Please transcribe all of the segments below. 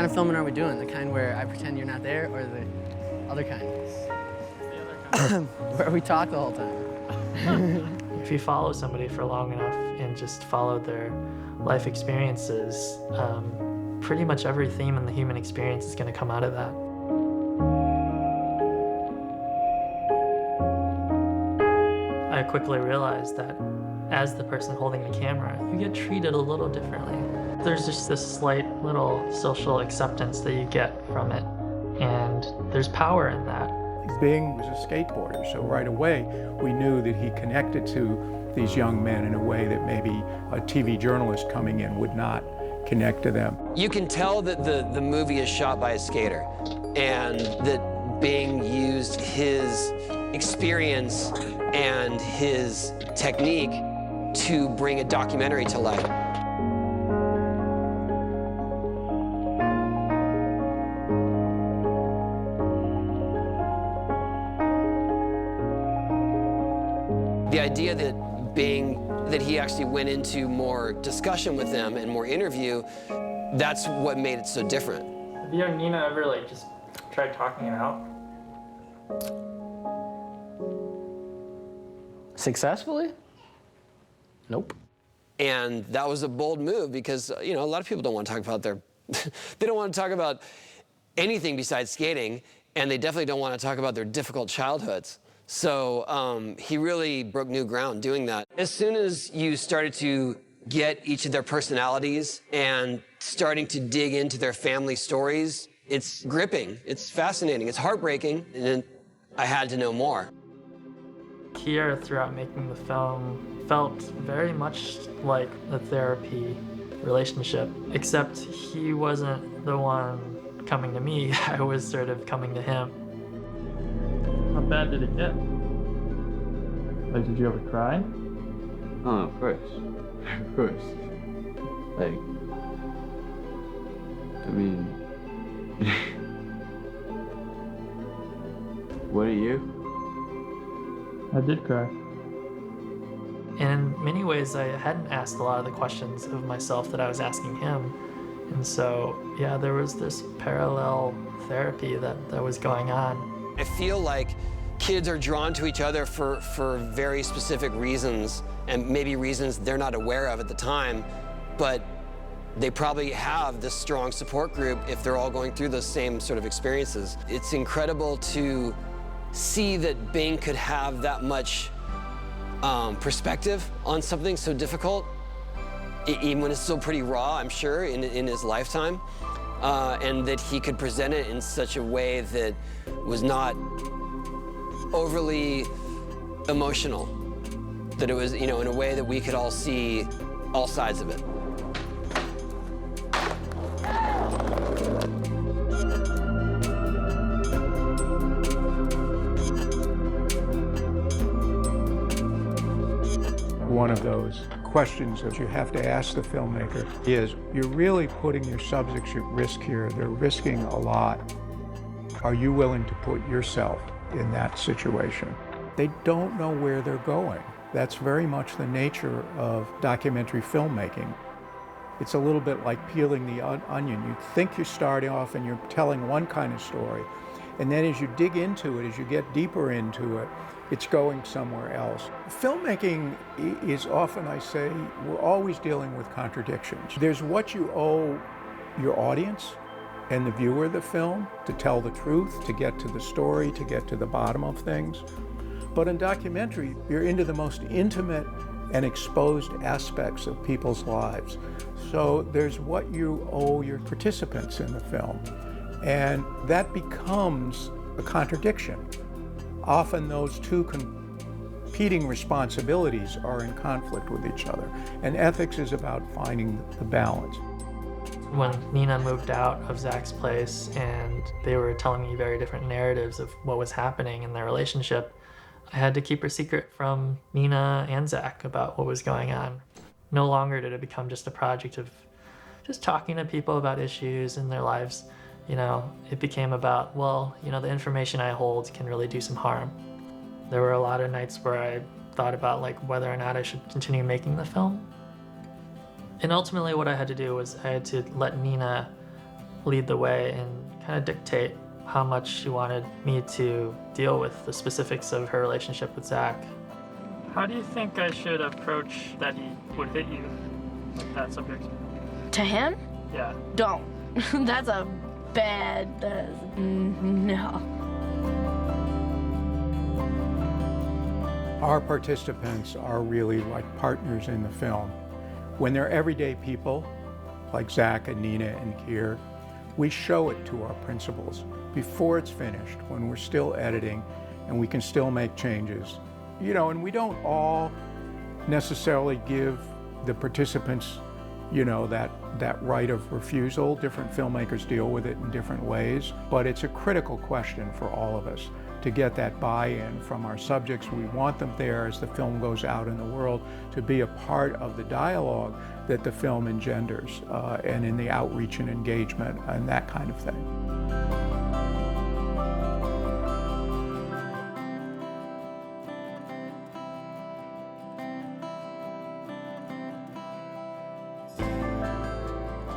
kind of filming are we doing? The kind where I pretend you're not there, or the other kind? The other kind. Where we talk the whole time. If you follow somebody for long enough and just follow their life experiences, pretty much every theme in the human experience is going to come out of that. I quickly realized that as the person holding the camera, you get treated a little differently. There's just this slight little social acceptance that you get from it, and there's power in that. Bing was a skateboarder, so right away we knew that he connected to these young men in a way that maybe a TV journalist coming in would not connect to them. You can tell that the movie is shot by a skater, and that Bing used his experience and his technique to bring a documentary to life. The idea that that he actually went into more discussion with them and more interview, that's what made it so different. Have you and Nina ever just tried talking it out? Successfully? Nope. And that was a bold move because, a lot of people don't want to talk about they don't want to talk about anything besides skating, and they definitely don't want to talk about their difficult childhoods. So he really broke new ground doing that. As soon as you started to get each of their personalities and starting to dig into their family stories, it's gripping, it's fascinating, it's heartbreaking, and then I had to know more. Kier, throughout making the film, felt very much like a therapy relationship, except he wasn't the one coming to me, I was sort of coming to him. How bad did it get? Did you ever cry? Oh, of course. Of course. What are you? I did cry. And in many ways, I hadn't asked a lot of the questions of myself that I was asking him. And so, yeah, there was this parallel therapy that was going on. I feel like kids are drawn to each other for very specific reasons, and maybe reasons they're not aware of at the time, but they probably have this strong support group if they're all going through those same sort of experiences. It's incredible to see that Bing could have that much perspective on something so difficult, even when it's still pretty raw, I'm sure, in his lifetime, and that he could present it in such a way that was not overly emotional, that it was, in a way that we could all see all sides of it. One of those questions that you have to ask the filmmaker is, you're really putting your subjects at risk here. They're risking a lot. Are you willing to put yourself in that situation? They don't know where they're going. That's very much the nature of documentary filmmaking. It's a little bit like peeling the onion. You think you're starting off and you're telling one kind of story, and then as you dig into it, as you get deeper into it, it's going somewhere else. Filmmaking is often, I say, we're always dealing with contradictions. There's what you owe your audience and the viewer of the film to tell the truth, to get to the story, to get to the bottom of things. But in documentary, you're into the most intimate and exposed aspects of people's lives. So there's what you owe your participants in the film. And that becomes a contradiction. Often those two competing responsibilities are in conflict with each other. And ethics is about finding the balance. When Nina moved out of Zach's place and they were telling me very different narratives of what was happening in their relationship, I had to keep a secret from Nina and Zach about what was going on. No longer did it become just a project of just talking to people about issues in their lives. It became about, the information I hold can really do some harm. There were a lot of nights where I thought about whether or not I should continue making the film. And ultimately what I had to do was I had to let Nina lead the way and kind of dictate how much she wanted me to deal with the specifics of her relationship with Zach. How do you think I should approach that he would hit you with that subject? To him? Yeah. Don't. That's a bad, no. Our participants are really like partners in the film. When they're everyday people, like Zach and Nina and Keir, we show it to our principals before it's finished, when we're still editing and we can still make changes. You know, and we don't all necessarily give the participants, you know, that right of refusal. Different filmmakers deal with it in different ways, but it's a critical question for all of us to get that buy-in from our subjects. We want them there as the film goes out in the world to be a part of the dialogue that the film engenders and in the outreach and engagement and that kind of thing.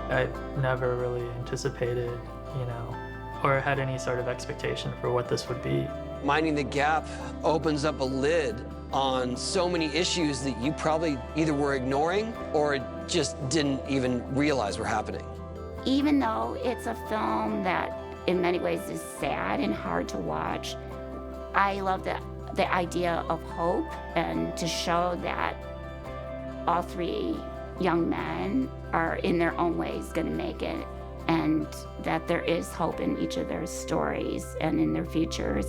I never really anticipated, you know, or had any sort of expectation for what this would be. Minding the Gap opens up a lid on so many issues that you probably either were ignoring or just didn't even realize were happening. Even though it's a film that in many ways is sad and hard to watch, I love the idea of hope and to show that all three young men are in their own ways going to make it, and that there is hope in each of their stories and in their futures.